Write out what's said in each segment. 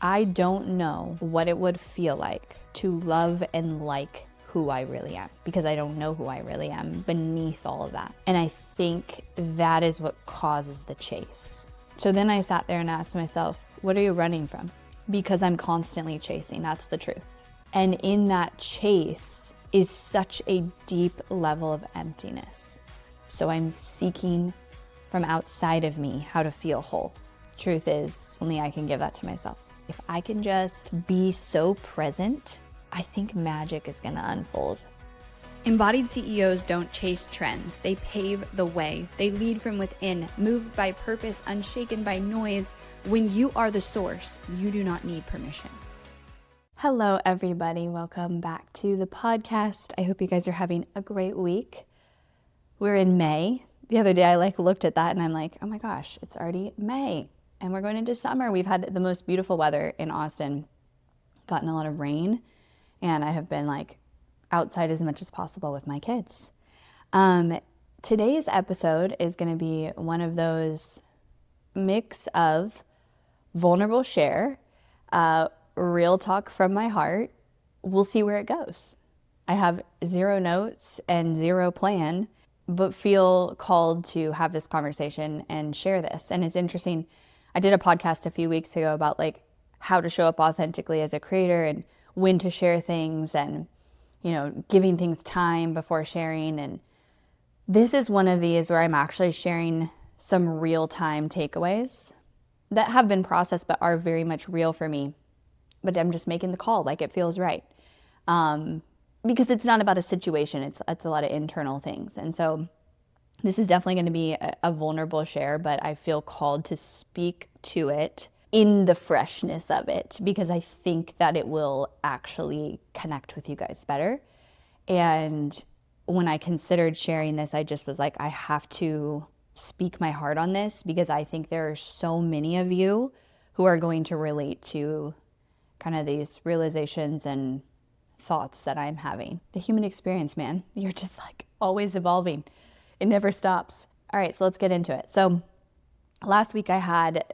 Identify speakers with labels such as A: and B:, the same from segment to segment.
A: I don't know what it would feel like to love and like who I really am, because I don't know who I really am beneath all of that. And I think that is what causes the chase. So then I sat there and asked myself, what are you running from? Because I'm constantly chasing, that's the truth. And in that chase is such a deep level of emptiness. So I'm seeking from outside of me how to feel whole. Truth is, only I can give that to myself. If I can just be so present, I think magic is gonna unfold.
B: Embodied CEOs don't chase trends, they pave the way. They lead from within, moved by purpose, unshaken by noise. When you are the source, you do not need permission.
A: Hello, everybody. Welcome back to the podcast. I hope you guys are having a great week. We're in May. The other day I looked at that and I'm like, oh my gosh, it's already May and we're going into summer. We've had the most beautiful weather in Austin, gotten a lot of rain, and I have been outside as much as possible with my kids. Today's episode is going to be one of those mix of vulnerable share, real talk from my heart. We'll see where it goes. I have zero notes and zero plan, but feel called to have this conversation and share this. And it's interesting. I did a podcast a few weeks ago about how to show up authentically as a creator and when to share things and, giving things time before sharing. And this is one of these where I'm actually sharing some real-time takeaways that have been processed but are very much real for me. But I'm just making the call, it feels right. Because it's not about a situation, it's a lot of internal things. And so this is definitely going to be a vulnerable share, but I feel called to speak to it in the freshness of it, because I think that it will actually connect with you guys better. And when I considered sharing this, I just was I have to speak my heart on this, because I think there are so many of you who are going to relate to kind of these realizations and thoughts that I'm having. The human experience, man, you're just always evolving. It never stops. All right, so let's get into it. So last week I had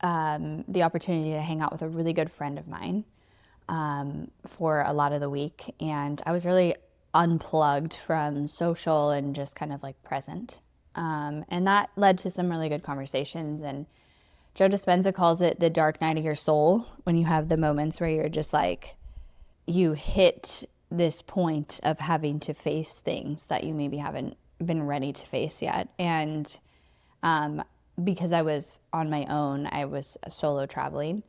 A: the opportunity to hang out with a really good friend of mine for a lot of the week. And I was really unplugged from social and just kind of present. And that led to some really good conversations. And Joe Dispenza calls it the dark night of your soul, when you have the moments where you're just you hit this point of having to face things that you maybe haven't been ready to face yet. And because I was on my own, I was solo traveling.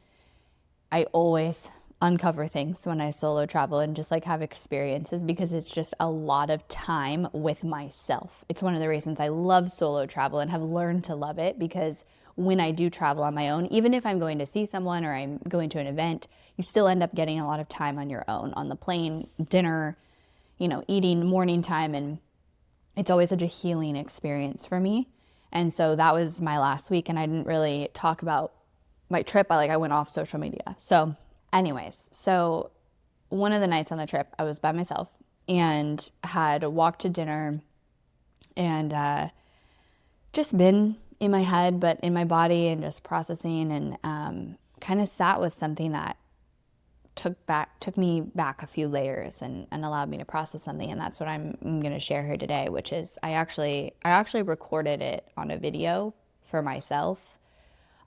A: I always uncover things when I solo travel and just have experiences, because it's just a lot of time with myself. It's one of the reasons I love solo travel and have learned to love it, because when I do travel on my own, even if I'm going to see someone or I'm going to an event, you still end up getting a lot of time on your own, on the plane, dinner, eating, morning time. And it's always such a healing experience for me. And so that was my last week, and I didn't really talk about my trip. I went off social media. So anyways, so one of the nights on the trip, I was by myself and had walked to dinner and just been in my head, but in my body, and just processing, and kind of sat with something that took me back a few layers and allowed me to process something. And that's what I'm going to share here today, which is I actually recorded it on a video for myself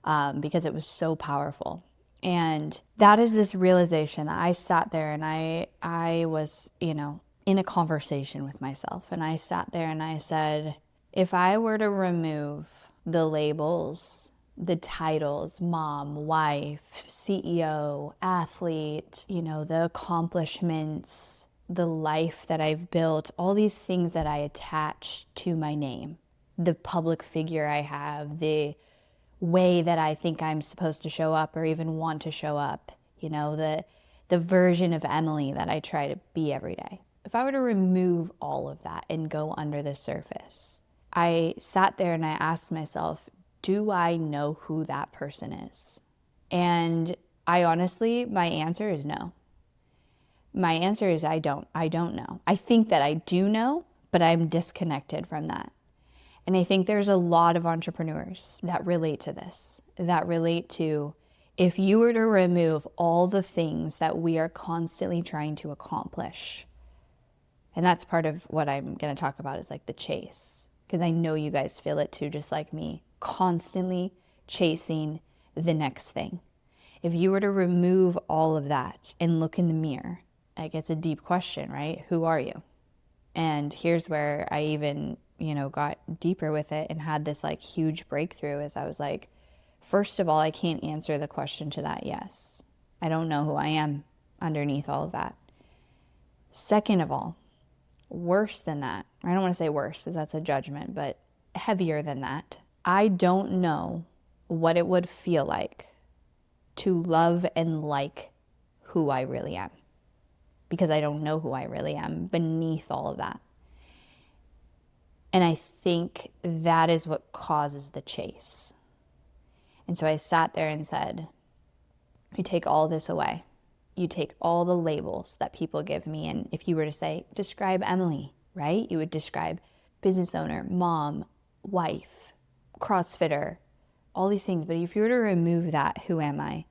A: because it was so powerful. And that is this realization that I sat there and I was, in a conversation with myself. And I sat there and I said, if I were to remove the labels, the titles, mom, wife, CEO, athlete, the accomplishments, the life that I've built, all these things that I attach to my name, the public figure I have, the way that I think I'm supposed to show up or even want to show up, the version of Emily that I try to be every day. If I were to remove all of that and go under the surface, I sat there and I asked myself, do I know who that person is? And my answer is no. My answer is I don't know. I think that I do know, but I'm disconnected from that. And I think there's a lot of entrepreneurs that relate to this, that relate to If you were to remove all the things that we are constantly trying to accomplish, and that's part of what I'm going to talk about is like the chase, because I know you guys feel it too, just like me, constantly chasing the next thing. If you were to remove all of that and look in the mirror, like it's a deep question, right? Who are you? And here's where I even, got deeper with it and had this like huge breakthrough as I was like, first of all, I can't answer the question to that yes. I don't know who I am underneath all of that. Second of all, worse than that, I don't want to say worse because that's a judgment, but heavier than that, I don't know what it would feel like to love and like who I really am, because I don't know who I really am beneath all of that. And I think that is what causes the chase. And so I sat there and said, you take all this away. You take all the labels that people give me. And if you were to say, describe Emily, right? You would describe business owner, mom, wife, CrossFitter, all these things. But if you were to remove that, who am I?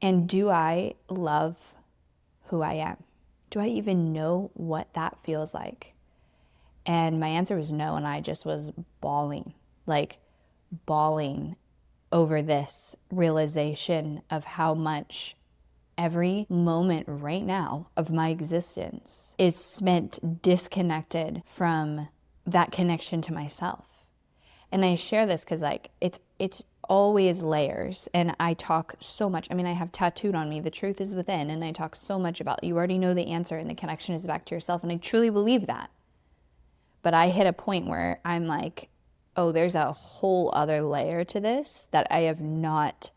A: And do I love who I am? Do I even know what that feels like? And my answer was no, and I just was bawling over this realization of how much every moment right now of my existence is spent disconnected from that connection to myself. And I share this because it's always layers, and I talk so much. I mean, I have tattooed on me, the truth is within, and I talk so much about you already know the answer and the connection is back to yourself, and I truly believe that. But I hit a point where I'm like, oh, there's a whole other layer to this that I have not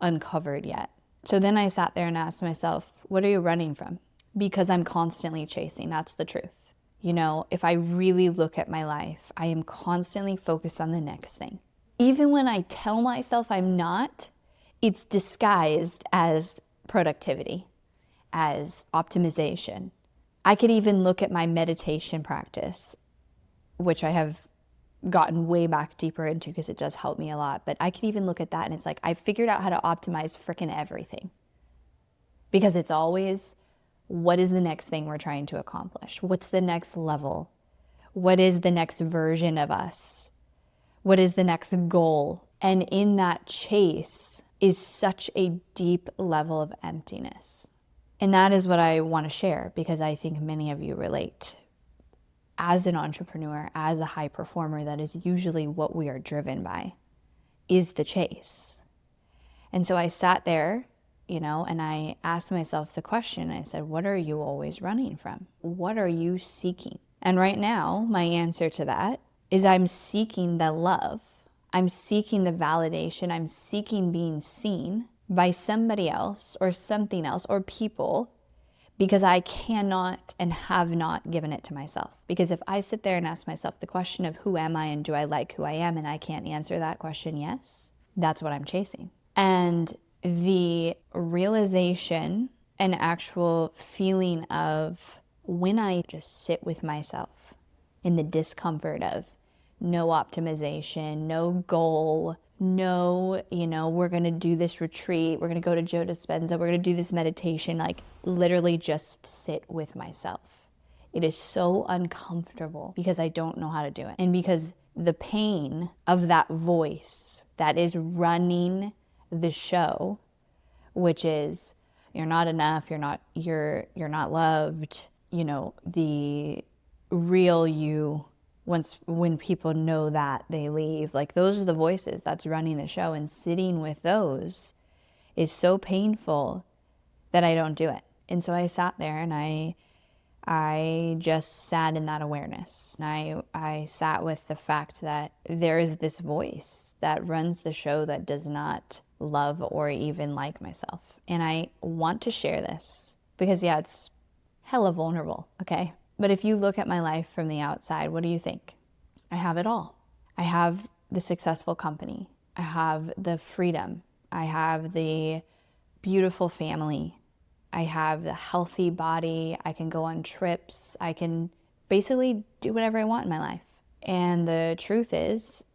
A: uncovered yet. So then I sat there and asked myself, what are you running from? Because I'm constantly chasing. That's the truth. If I really look at my life, I am constantly focused on the next thing. Even when I tell myself I'm not, it's disguised as productivity, as optimization. I could even look at my meditation practice, which I have gotten way back deeper into because it does help me a lot. But I can even look at that and it's like, I've figured out how to optimize freaking everything. Because it's always, what is the next thing we're trying to accomplish? What's the next level? What is the next version of us? What is the next goal? And in that chase is such a deep level of emptiness. And that is what I want to share because I think many of you relate. As an entrepreneur, as a high performer, that is usually what we are driven by, is the chase. And so I sat there, and I asked myself the question. I said, what are you always running from? What are you seeking? And right now, my answer to that is I'm seeking the love. I'm seeking the validation. I'm seeking being seen by somebody else or something else or people, because I cannot and have not given it to myself. Because if I sit there and ask myself the question of who am I and do I like who I am, and I can't answer that question yes, that's what I'm chasing. And the realization and actual feeling of when I just sit with myself in the discomfort of no optimization, no goal, no, we're going to do this retreat, we're going to go to Joe Dispenza, we're going to do this meditation, like literally just sit with myself. It is so uncomfortable because I don't know how to do it. And because the pain of that voice that is running the show, which is you're not enough, you're not loved, the real you, when people know that, they leave. Like those are the voices that's running the show, and sitting with those is so painful that I don't do it. And so I sat there and I just sat in that awareness. And I sat with the fact that there is this voice that runs the show that does not love or even like myself. And I want to share this because it's hella vulnerable, okay? But if you look at my life from the outside, what do you think? I have it all. I have the successful company. I have the freedom. I have the beautiful family. I have the healthy body. I can go on trips. I can basically do whatever I want in my life. And the truth is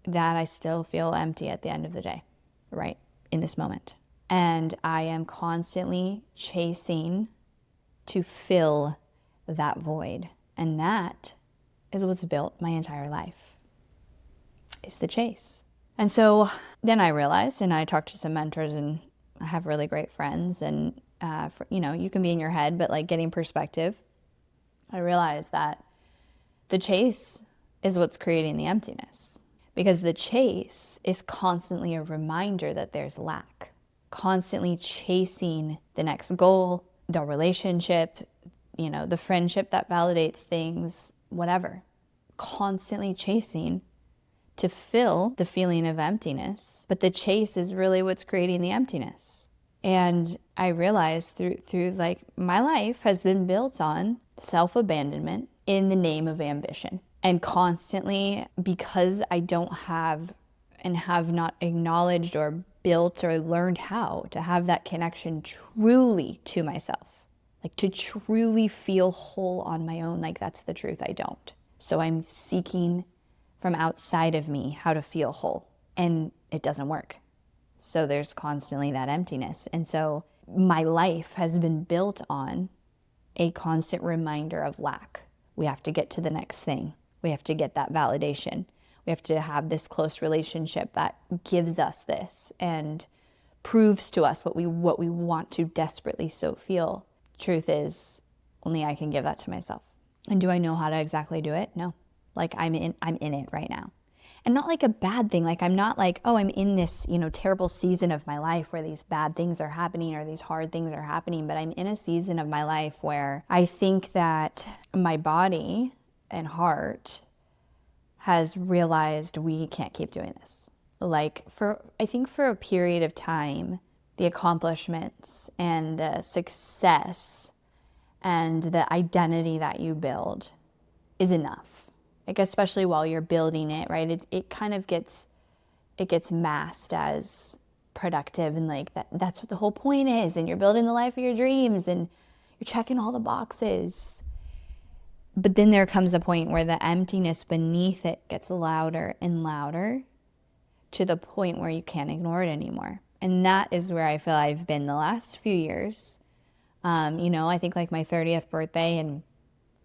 A: that I still feel empty at the end of the day, right? In this moment. And I am constantly chasing to fill that void. And that is what's built my entire life, is the chase. And so then I realized, and I talked to some mentors, and I have really great friends, and you can be in your head, but like getting perspective, I realized that the chase is what's creating the emptiness, because the chase is constantly a reminder that there's lack, constantly chasing the next goal, the relationship, the friendship that validates things, whatever, constantly chasing to fill the feeling of emptiness. But the chase is really what's creating the emptiness. And I realized through like my life has been built on self-abandonment in the name of ambition. And constantly, because I don't have and have not acknowledged or built or learned how to have that connection truly to myself, like to truly feel whole on my own, like that's the truth, I don't. So I'm seeking from outside of me how to feel whole, and it doesn't work. So there's constantly that emptiness. And so my life has been built on a constant reminder of lack. We have to get to the next thing. We have to get that validation. We have to have this close relationship that gives us this and proves to us what we want to desperately so feel. Truth is, only I can give that to myself. And do I know how to exactly do it? No. Like I'm in it right now. And not like a bad thing. Like I'm not like, oh, I'm in this, terrible season of my life where these bad things are happening or these hard things are happening. But I'm in a season of my life where I think that my body and heart has realized we can't keep doing this. Like I think for a period of time, the accomplishments and the success and the identity that you build is enough. Like especially while you're building it, right? It kind of gets masked as productive, and like that's what the whole point is, and you're building the life of your dreams and you're checking all the boxes. But then there comes a point where the emptiness beneath it gets louder and louder to the point where you can't ignore it anymore. And that is where I feel I've been the last few years. I think like my 30th birthday and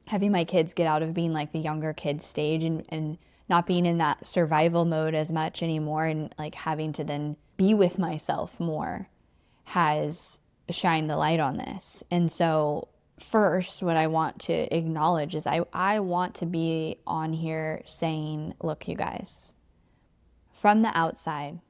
A: having my kids get out of being like the younger kid stage and not being in that survival mode as much anymore, and like having to then be with myself more has shined the light on this. And so first, what I want to acknowledge is I want to be on here saying, look, you guys, from the outside,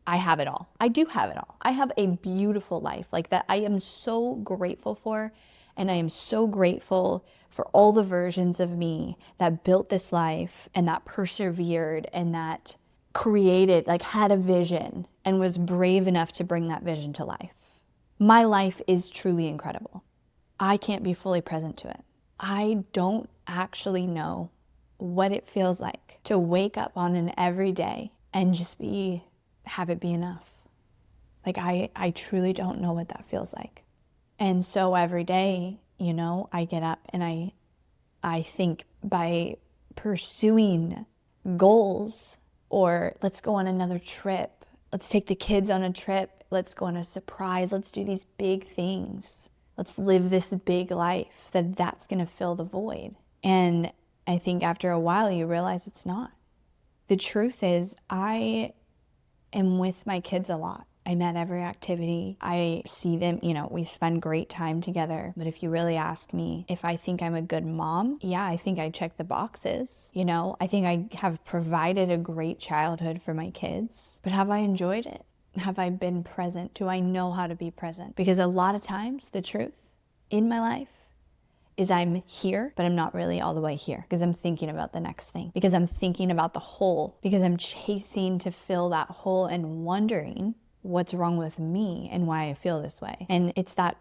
A: I have it all. I do have it all. I have a beautiful life like that I am so grateful for. And I am so grateful for all the versions of me that built this life and that persevered and that created, like had a vision and was brave enough to bring that vision to life. My life is truly incredible. I can't be fully present to it. I don't actually know what it feels like to wake up on an everyday and just have it be enough. Like I truly don't know what that feels like. And so every day, I get up and I think by pursuing goals, or let's go on another trip, let's take the kids on a trip, let's go on a surprise, let's do these big things, let's live this big life, that's going to fill the void. And I think after a while you realize it's not. The truth is I am with my kids a lot. I'm at every activity. I see them, we spend great time together. But if you really ask me if I think I'm a good mom, yeah, I think I check the boxes. I think I have provided a great childhood for my kids. But have I enjoyed it? Have I been present? Do I know how to be present? Because a lot of times, the truth in my life is I'm here, but I'm not really all the way here, because I'm thinking about the next thing, because I'm thinking about the hole, because I'm chasing to fill that hole and wondering what's wrong with me and why I feel this way. And it's that,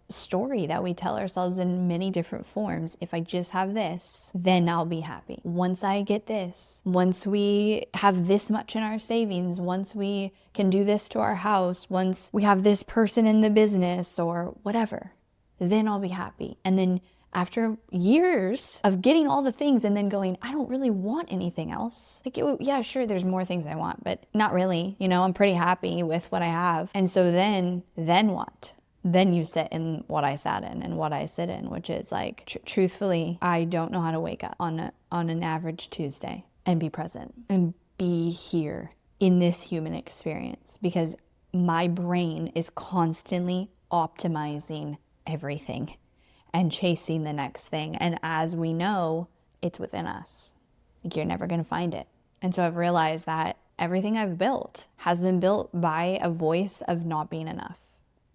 A: story that we tell ourselves in many different forms. If I just have this, then I'll be happy. Once I get this, once we have this much in our savings, once we can do this to our house, once we have this person in the business or whatever, then I'll be happy. And then after years of getting all the things and then going, I don't really want anything else. Like, yeah, sure, there's more things I want, but not really. You know, I'm pretty happy with what I have. And so then what? Then you sit in what I sat in and what I sit in, which is like, truthfully, I don't know how to wake up on an average Tuesday and be present and be here in this human experience, because my brain is constantly optimizing everything and chasing the next thing. And as we know, it's within us. Like, you're never going to find it. And so I've realized that everything I've built has been built by a voice of not being enough.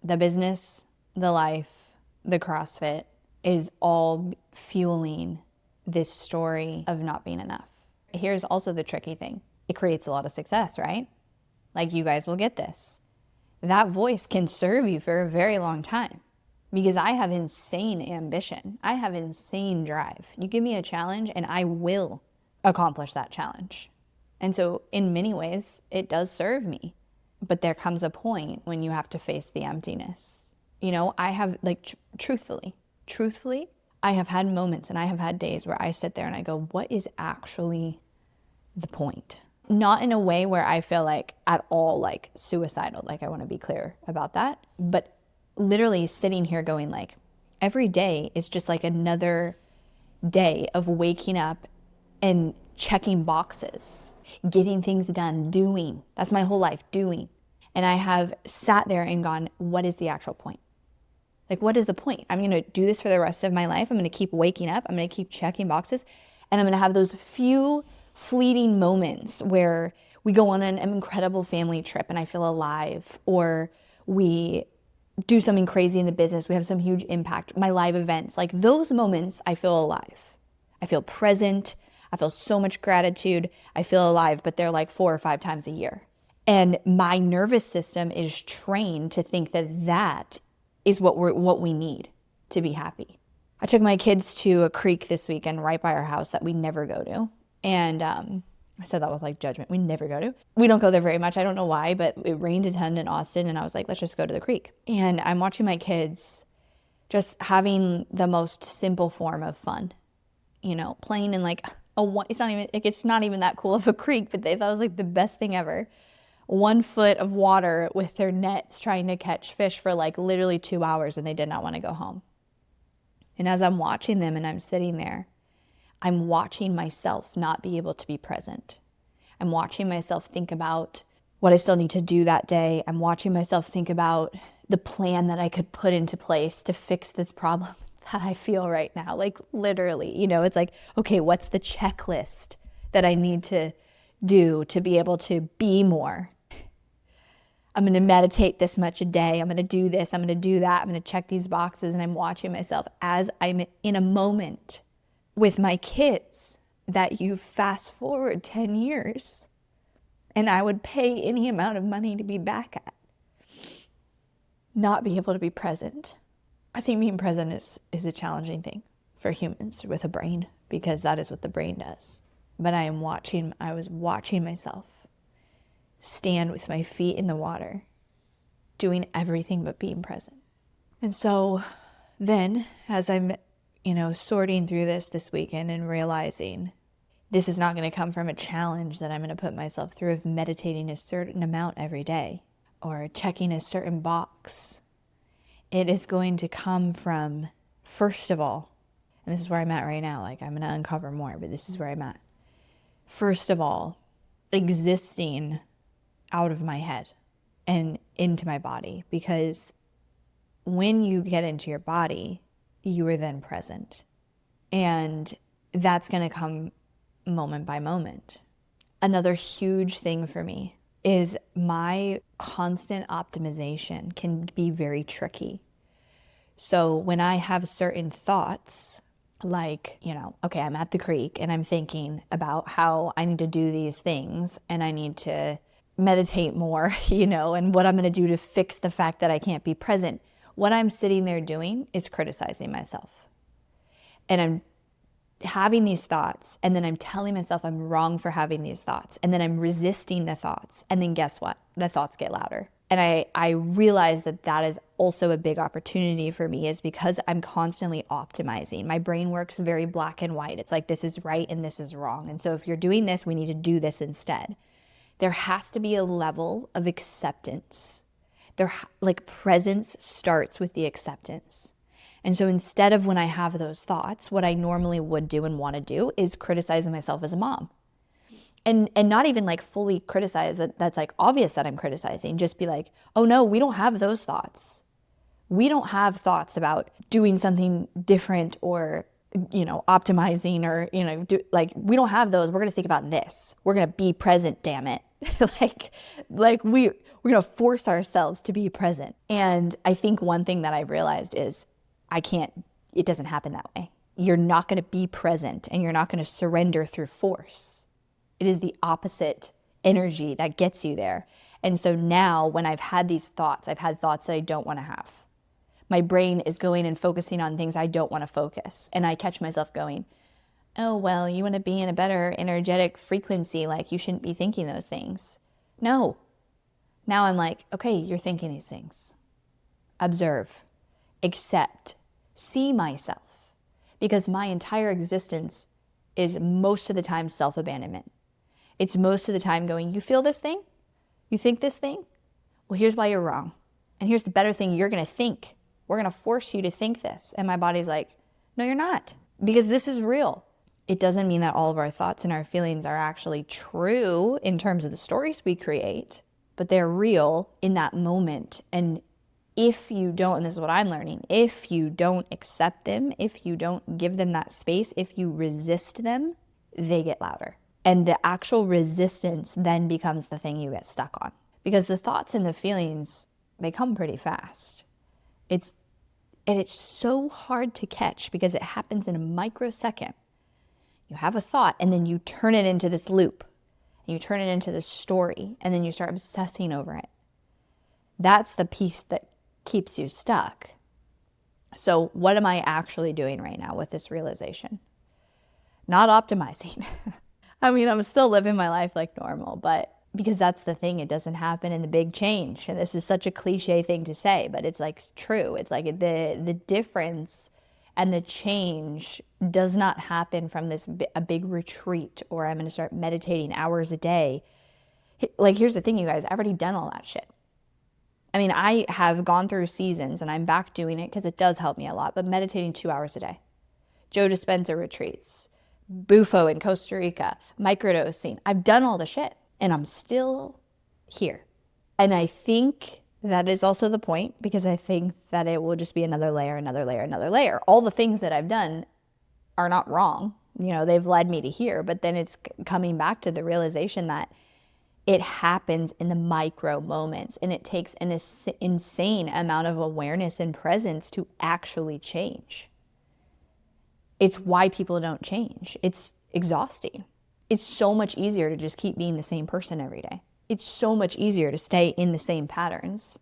A: The business, the life, the CrossFit is all fueling this story of not being enough. Here's also the tricky thing. It creates a lot of success, right? Like, you guys will get this. That voice can serve you for a very long time, because I have insane ambition. I have insane drive. You give me a challenge and I will accomplish that challenge. And so in many ways, it does serve me. But there comes a point when you have to face the emptiness. You know, I have, like, truthfully, I have had moments and I have had days where I sit there and I go, what is actually the point? Not in a way where I feel like at all like suicidal, like I want to be clear about that, but literally sitting here going like, every day is just like another day of waking up and checking boxes, getting things done, doing. That's my whole life, doing. And I have sat there and gone, what is the actual point? Like, what is the point? I'm going to do this for the rest of my life. I'm going to keep waking up. I'm going to keep checking boxes. And I'm going to have those few fleeting moments where we go on an incredible family trip and I feel alive, or we do something crazy in the business. We have some huge impact, my live events. Like, those moments, I feel alive. I feel present. I feel so much gratitude. I feel alive, but they're like 4 or 5 times a year. And my nervous system is trained to think that that is what we need to be happy. I took my kids to a creek this weekend right by our house that we never go to. And I said that with like judgment. We never go to. We don't go there very much. I don't know why, but it rained a ton in Austin. And I was like, let's just go to the creek. And I'm watching my kids just having the most simple form of fun. You know, playing in like it's not even that cool of a creek, but they thought it was like the best thing ever. 1 foot of water with their nets trying to catch fish for like literally 2 hours, and they did not want to go home. And as I'm watching them and I'm sitting there, I'm watching myself not be able to be present. I'm watching myself think about what I still need to do that day. I'm watching myself think about the plan that I could put into place to fix this problem that I feel right now. Like, literally, you know, it's like, okay, what's the checklist that I need to do to be able to be more? I'm going to meditate this much a day. I'm going to do this. I'm going to do that. I'm going to check these boxes. And I'm watching myself as I'm in a moment with my kids that you fast forward 10 years and I would pay any amount of money to be back at. Not be able to be present. I think being present is a challenging thing for humans with a brain, because that is what the brain does. But I was watching myself stand with my feet in the water, doing everything but being present. And so then as I'm, sorting through this weekend and realizing this is not going to come from a challenge that I'm going to put myself through of meditating a certain amount every day or checking a certain box. It is going to come from, first of all, and this is where I'm at right now, like I'm going to uncover more, but this is where I'm at. First of all, existing out of my head and into my body, because when you get into your body, you are then present. And that's going to come moment by moment. Another huge thing for me is my constant optimization can be very tricky. So when I have certain thoughts, like, okay, I'm at the creek and I'm thinking about how I need to do these things and I need to meditate more, and what I'm going to do to fix the fact that I can't be present. What I'm sitting there doing is criticizing myself. And I'm having these thoughts, and then I'm telling myself I'm wrong for having these thoughts, and then I'm resisting the thoughts, and then guess what? The thoughts get louder, And I realize that that is also a big opportunity for me, is because I'm constantly optimizing. My brain works very black and white. It's like, this is right and this is wrong. And so if you're doing this, we need to do this instead. There has to be a level of acceptance. Like presence starts with the acceptance. And so instead of when I have those thoughts, what I normally would do and want to do is criticize myself as a mom. And not even like fully criticize that's like obvious that I'm criticizing. Just be like, oh no, we don't have those thoughts. We don't have thoughts about doing something different or, optimizing or, we don't have those. We're going to think about this. We're going to be present, damn it. we're going to force ourselves to be present. And I think one thing that I've realized is it doesn't happen that way. You're not going to be present and you're not going to surrender through force. It is the opposite energy that gets you there. And so now when I've had these thoughts, I've had thoughts that I don't want to have. My brain is going and focusing on things I don't want to focus. And I catch myself going, oh, well, you want to be in a better energetic frequency. Like, you shouldn't be thinking those things. No. Now I'm like, okay, you're thinking these things. Observe, accept, see myself. Because my entire existence is most of the time self-abandonment. It's most of the time going, you feel this thing? You think this thing? Well, here's why you're wrong. And here's the better thing you're going to think. We're going to force you to think this. And my body's like, no, you're not. Because this is real. It doesn't mean that all of our thoughts and our feelings are actually true in terms of the stories we create, but they're real in that moment. And if you don't, and this is what I'm learning, if you don't accept them, if you don't give them that space, if you resist them, they get louder. And the actual resistance then becomes the thing you get stuck on. Because the thoughts and the feelings, they come pretty fast. It's so hard to catch because it happens in a microsecond. You have a thought and then you turn it into this loop. And you turn it into this story and then you start obsessing over it. That's the piece that keeps you stuck. So what am I actually doing right now with this realization? Not optimizing. I mean, I'm still living my life like normal, but because that's the thing, it doesn't happen in the big change. And this is such a cliche thing to say, but it's like true. It's like the difference and the change does not happen from a big retreat or I'm going to start meditating hours a day. Like, here's the thing, you guys, I've already done all that shit. I mean, I have gone through seasons and I'm back doing it because it does help me a lot, but meditating 2 hours a day. Joe Dispenza retreats, Bufo in Costa Rica, microdosing. I've done all the shit and I'm still here. And I think that is also the point, because I think that it will just be another layer, another layer, another layer. All the things that I've done are not wrong. They've led me to here, but then it's coming back to the realization that it happens in the micro moments and it takes an insane amount of awareness and presence to actually change. It's why people don't change. It's exhausting. It's so much easier to just keep being the same person every day. It's so much easier to stay in the same patterns.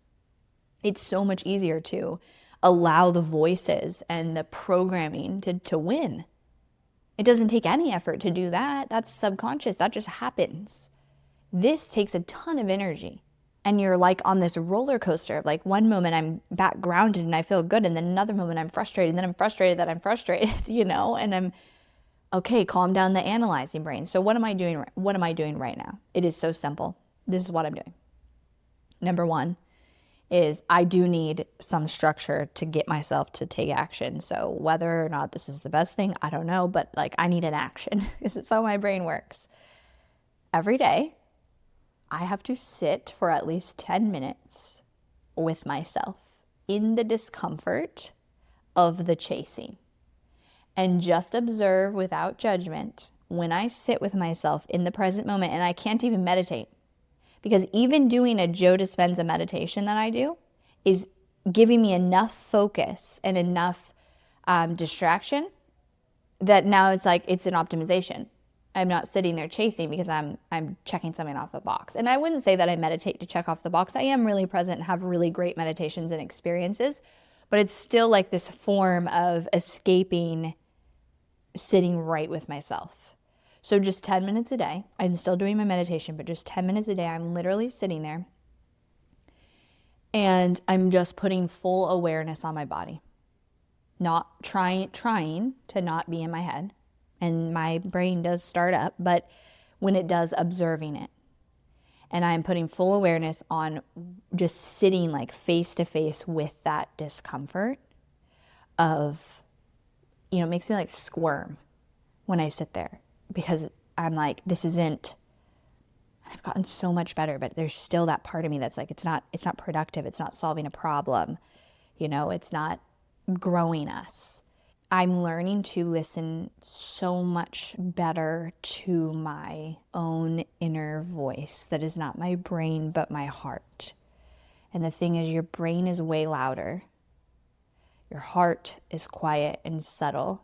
A: It's so much easier to allow the voices and the programming to win. It doesn't take any effort to do that. That's subconscious. That just happens. This takes a ton of energy. And you're like on this roller coaster of like, one moment I'm back grounded and I feel good, and then another moment I'm frustrated, and then I'm frustrated that I'm frustrated, and I'm okay, calm down the analyzing brain. So what am I doing? What am I doing right now? It is so simple. This is what I'm doing. Number one is I do need some structure to get myself to take action. So whether or not this is the best thing, I don't know, but like I need an action because it's how my brain works. Every day, I have to sit for at least 10 minutes with myself in the discomfort of the chasing and just observe without judgment when I sit with myself in the present moment. And I can't even meditate, because even doing a Joe Dispenza meditation that I do is giving me enough focus and enough distraction that now it's like it's an optimization. I'm not sitting there chasing because I'm checking something off a box. And I wouldn't say that I meditate to check off the box. I am really present and have really great meditations and experiences, but it's still like this form of escaping sitting right with myself. So just 10 minutes a day, I'm still doing my meditation, but just 10 minutes a day, I'm literally sitting there And I'm just putting full awareness on my body, not trying to not be in my head. And my brain does start up, but when it does, observing it. And I'm putting full awareness on just sitting like face to face with that discomfort of, it makes me like squirm when I sit there, because I'm like, this isn't, I've gotten so much better, but there's still that part of me that's like, it's not productive. It's not solving a problem. It's not growing us. I'm learning to listen so much better to my own inner voice that is not my brain, but my heart. And the thing is, your brain is way louder. Your heart is quiet and subtle,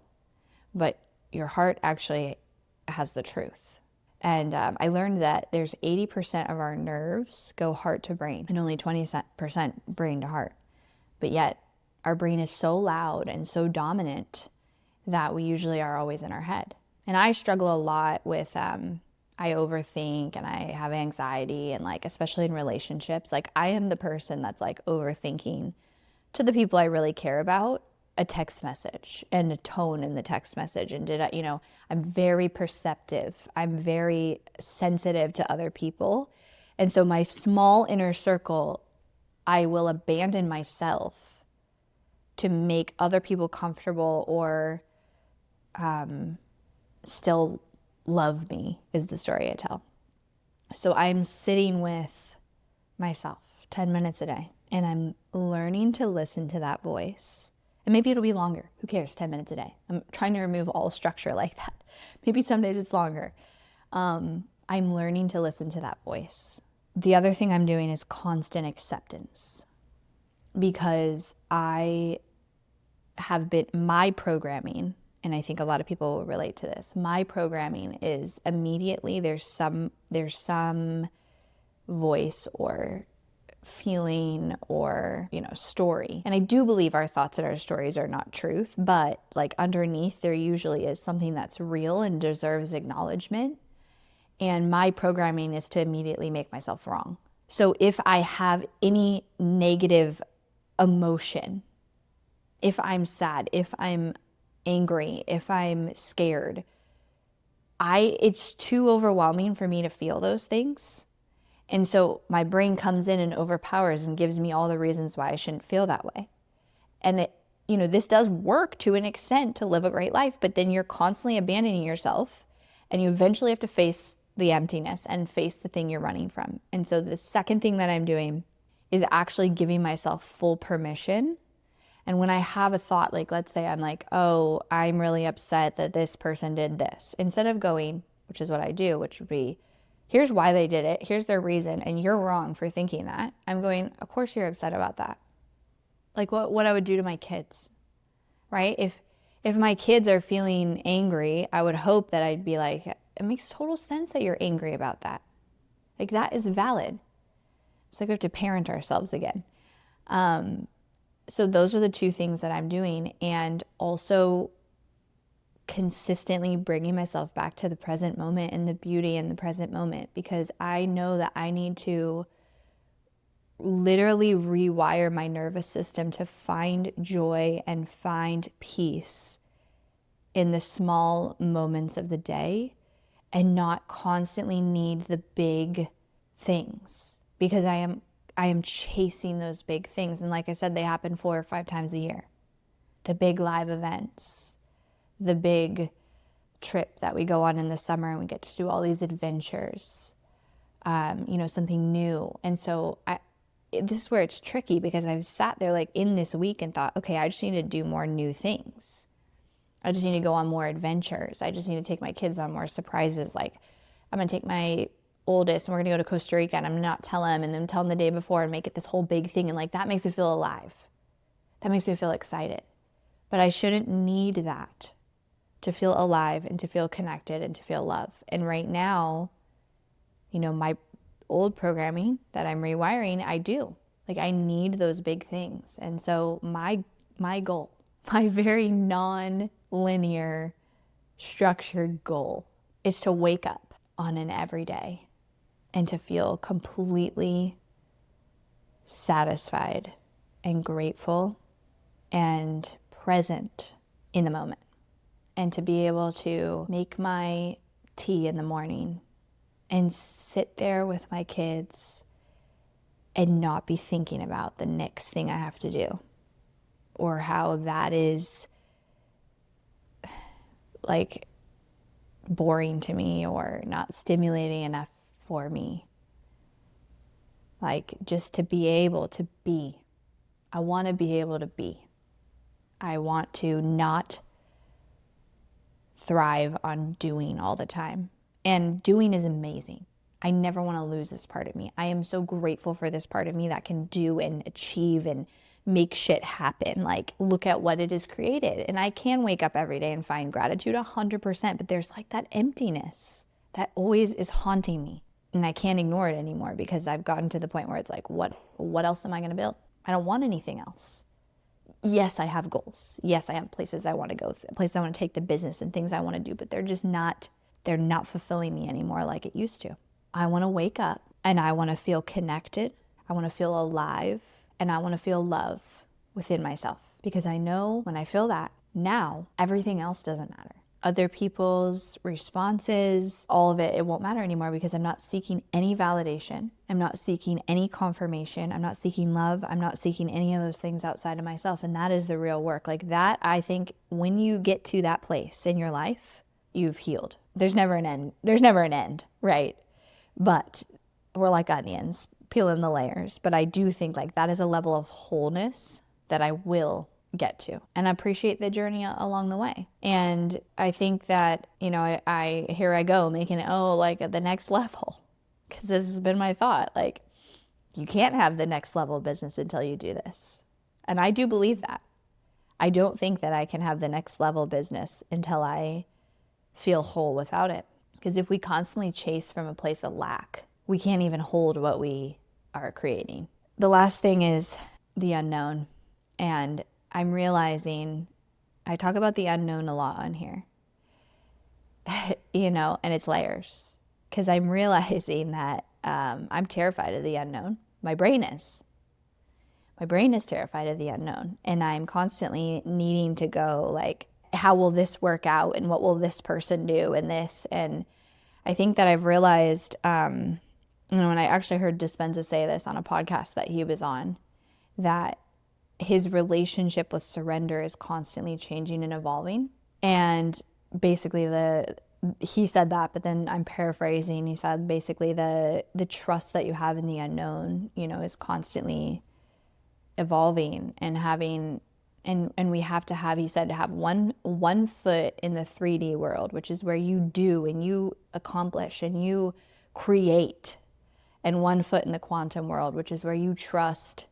A: but your heart actually has the truth. And I learned that there's 80% of our nerves go heart to brain and only 20% brain to heart. But yet our brain is so loud and so dominant that we usually are always in our head. And I struggle a lot with, I overthink and I have anxiety, and like, especially in relationships, like I am the person that's like overthinking to the people I really care about a text message and a tone in the text message. And I'm very perceptive. I'm very sensitive to other people. And so my small inner circle, I will abandon myself to make other people comfortable or still love me, is the story I tell. So I'm sitting with myself 10 minutes a day, and I'm learning to listen to that voice. And maybe it'll be longer. Who cares? 10 minutes a day. I'm trying to remove all structure like that. Maybe some days it's longer. I'm learning to listen to that voice. The other thing I'm doing is constant acceptance, because I have been, my programming, and I think a lot of people will relate to this, my programming is immediately there's some voice or feeling or story, and I do believe our thoughts and our stories are not truth, but like underneath there usually is something that's real and deserves acknowledgement. And my programming is to immediately make myself wrong. So if I have any negative emotion, if I'm sad, if I'm angry, if I'm scared, it's too overwhelming for me to feel those things. And so my brain comes in and overpowers and gives me all the reasons why I shouldn't feel that way. And this does work to an extent to live a great life, but then you're constantly abandoning yourself, and you eventually have to face the emptiness and face the thing you're running from. And so the second thing that I'm doing is actually giving myself full permission. And when I have a thought, like let's say I'm like, oh, I'm really upset that this person did this, instead of going, which is what I do, which would be, here's why they did it, here's their reason, and you're wrong for thinking that, I'm going, of course you're upset about that. Like what I would do to my kids, right? If my kids are feeling angry, I would hope that I'd be like, it makes total sense that you're angry about that. Like that is valid. It's like we have to parent ourselves again. So those are the two things that I'm doing, and also consistently bringing myself back to the present moment and the beauty in the present moment, because I know that I need to literally rewire my nervous system to find joy and find peace in the small moments of the day, and not constantly need the big things, because I am chasing those big things. And like I said, they happen 4 or 5 times a year. The big live events, the big trip that we go on in the summer, and we get to do all these adventures, something new. And so this is where it's tricky, because I've sat there like in this week and thought, okay, I just need to do more new things. I just need to go on more adventures. I just need to take my kids on more surprises. Like I'm going to take my oldest and we're going to go to Costa Rica, and I'm not tell him, and then tell him the day before and make it this whole big thing. And like, that makes me feel alive. That makes me feel excited. But I shouldn't need that to feel alive and to feel connected and to feel love. And right now, my old programming that I'm rewiring, I do. Like I need those big things. And so my goal, my very non-linear structured goal, is to wake up on an everyday and to feel completely satisfied and grateful and present in the moment. And to be able to make my tea in the morning and sit there with my kids and not be thinking about the next thing I have to do or how that is like boring to me or not stimulating enough for me. Like just to be able to be. I want to be able to be. I want to not thrive on doing all the time. And doing is amazing. I never want to lose this part of me. I am so grateful for this part of me that can do and achieve and make shit happen. Like, look at what it has created. And I can wake up every day and find gratitude 100%, but there's like that emptiness that always is haunting me. And I can't ignore it anymore because I've gotten to the point where it's like, what else am I going to build? I don't want anything else. Yes, I have goals. Yes, I have places I want to go, places I want to take the business and things I want to do, but they're not fulfilling me anymore like it used to. I want to wake up and I want to feel connected. I want to feel alive and I want to feel love within myself because I know when I feel that, now everything else doesn't matter. Other people's responses, all of it, it won't matter anymore because I'm not seeking any validation. I'm not seeking any confirmation. I'm not seeking love. I'm not seeking any of those things outside of myself. And that is the real work. Like that, I think when you get to that place in your life, you've healed. There's never an end. There's never an end, right? But we're like onions, peeling the layers. But I do think like that is a level of wholeness that I will get to and appreciate the journey along the way. And I think that, you know, I here I go making it, like at the next level, because this has been my thought. Like, you can't have the next level of business until you do this. And I do believe that. I don't think that I can have the next level business until I feel whole without it. Because if we constantly chase from a place of lack, we can't even hold what we are creating. The last thing is the unknown. And I'm realizing, I talk about the unknown a lot on here, you know, and it's layers. Because I'm realizing that I'm terrified of the unknown. My brain is. My brain is terrified of the unknown. And I'm constantly needing to go like, how will this work out? And what will this person do? And this. And I think that I've realized, you know, when I actually heard Dispenza say this on a podcast that he was on, that his relationship with surrender is constantly changing and evolving. And basically he said that, but then I'm paraphrasing. He said basically the trust that you have in the unknown, you know, is constantly evolving and having, and we have to have, he said, to have one foot in the 3D world, which is where you do and you accomplish and you create, and one foot in the quantum world, which is where you trust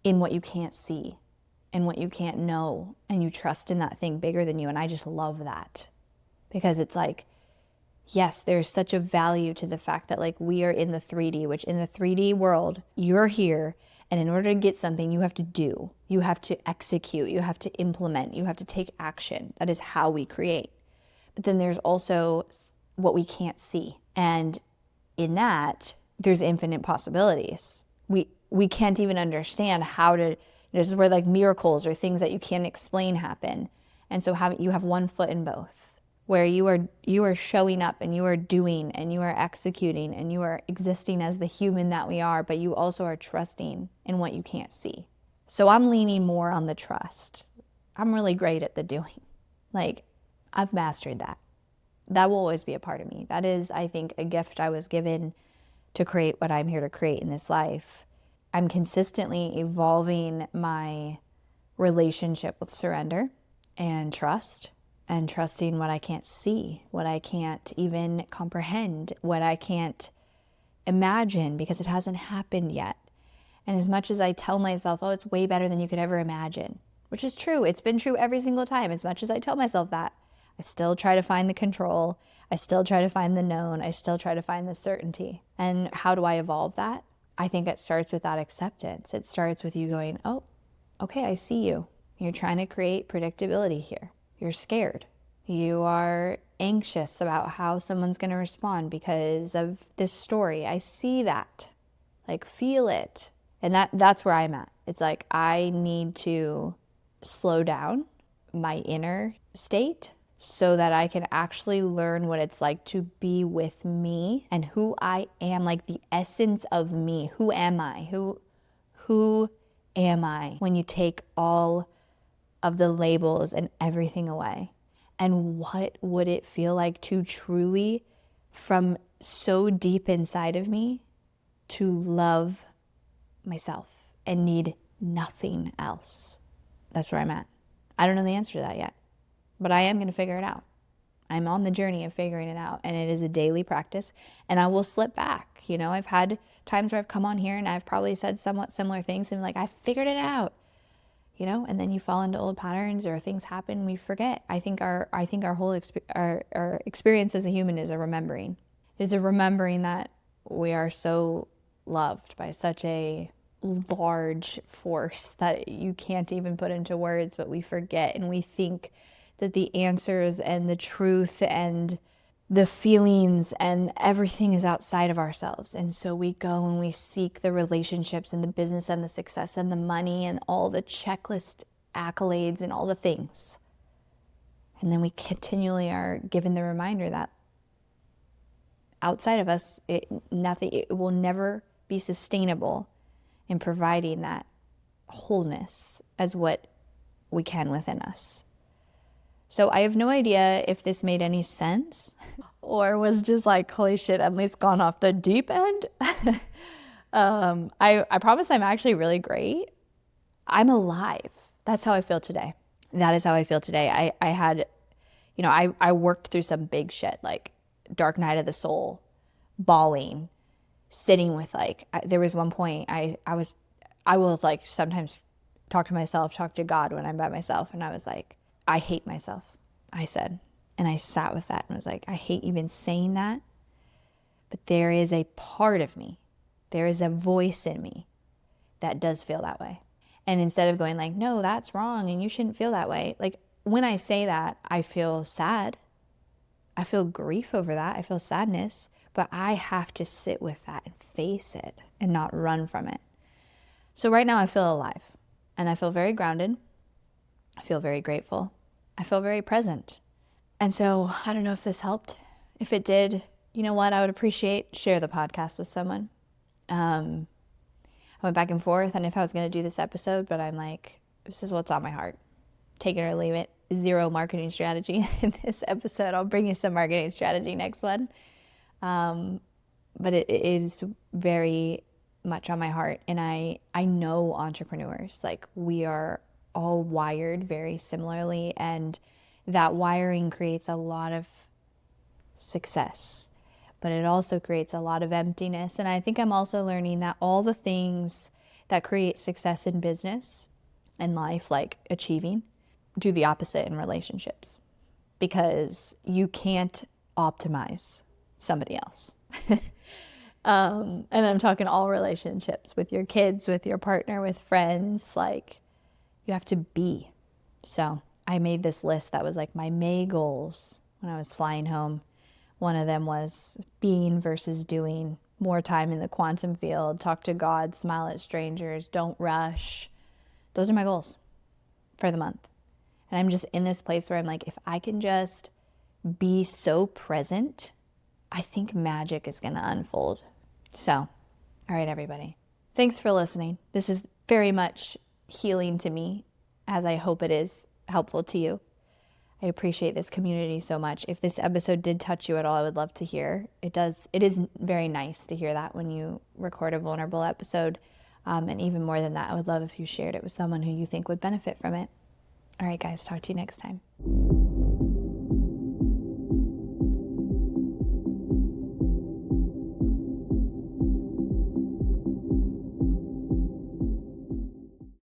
A: in what you can't see and what you can't know, and you trust in that thing bigger than you. And I just love that, because it's like, yes, there's such a value to the fact that like we are in the 3D, which in the 3D world, you're here, and in order to get something, you have to do, you have to execute, you have to implement, you have to take action. That is how we create. But then there's also what we can't see. And in that, there's infinite possibilities. We can't even understand how to, this is where like miracles or things that you can't explain happen. And so you have one foot in both, where you are showing up and you are doing and you are executing and you are existing as the human that we are, but you also are trusting in what you can't see. So I'm leaning more on the trust. I'm really great at the doing. Like, I've mastered that. That will always be a part of me. That is, I think, a gift I was given to create what I'm here to create in this life. I'm consistently evolving my relationship with surrender and trust, and trusting what I can't see, what I can't even comprehend, what I can't imagine because it hasn't happened yet. And as much as I tell myself, oh, it's way better than you could ever imagine, which is true. It's been true every single time. As much as I tell myself that, I still try to find the control. I still try to find the known. I still try to find the certainty. And how do I evolve that? I think it starts with that acceptance. It starts with you going, oh, okay, I see you. You're trying to create predictability here. You're scared. You are anxious about how someone's going to respond because of this story. I see that. Like, feel it. And that's where I'm at. It's like I need to slow down my inner state so that I can actually learn what it's like to be with me and who I am, like the essence of me. Who am I? Who am I when you take all of the labels and everything away? And what would it feel like to truly, from so deep inside of me, to love myself and need nothing else? That's where I'm at. I don't know the answer to that yet, but I am going to figure it out. I'm on the journey of figuring it out, and it is a daily practice, and I will slip back. You know, I've had times where I've come on here and I've probably said somewhat similar things and like, I figured it out, you know, and then you fall into old patterns or things happen, we forget. I think our whole our experience as a human is a remembering. It is a remembering that we are so loved by such a large force that you can't even put into words, but we forget and we think that the answers and the truth and the feelings and everything is outside of ourselves. And so we go and we seek the relationships and the business and the success and the money and all the checklist accolades and all the things. And then we continually are given the reminder that outside of us, it will never be sustainable in providing that wholeness as what we can within us. So I have no idea if this made any sense or was just like, holy shit, Emily's gone off the deep end. I promise I'm actually really great. I'm alive. That's how I feel today. That is how I feel today. I had, you know, I worked through some big shit, like dark night of the soul, bawling, sitting with like, there was one point I will like sometimes talk to myself, talk to God when I'm by myself. And I was like, I hate myself, I said. And I sat with that and was like, I hate even saying that. But there is a part of me, there is a voice in me that does feel that way. And instead of going like, no, that's wrong and you shouldn't feel that way. Like when I say that, I feel sad. I feel grief over that. I feel sadness. But I have to sit with that and face it and not run from it. So right now I feel alive and I feel very grounded. I feel very grateful. I feel very present. And so I don't know if this helped. If it did, you know what I would appreciate? Share the podcast with someone. I went back and forth on if I was going to do this episode, but I'm like, this is what's on my heart. Take it or leave it. Zero marketing strategy in this episode. I'll bring you some marketing strategy next one. But it is very much on my heart. And I know entrepreneurs, like we are all wired very similarly, and that wiring creates a lot of success, but it also creates a lot of emptiness. And I think I'm also learning that all the things that create success in business and life, like achieving, do the opposite in relationships, because you can't optimize somebody else. And I'm talking all relationships, with your kids, with your partner, with friends, like you have to be. So I made this list that was like my May goals when I was flying home. One of them was being versus doing, more time in the quantum field, talk to God, smile at strangers, don't rush. Those are my goals for the month. And I'm just in this place where I'm like, if I can just be so present, I think magic is going to unfold. So, all right, everybody. Thanks for listening. This is very much healing to me, as I hope it is helpful to you. I appreciate this community so much. If this episode did touch you at all, I would love to hear. It is very nice to hear that when you record a vulnerable episode. And even more than that, I would love if you shared it with someone who you think would benefit from it. All right, guys, talk to you next time.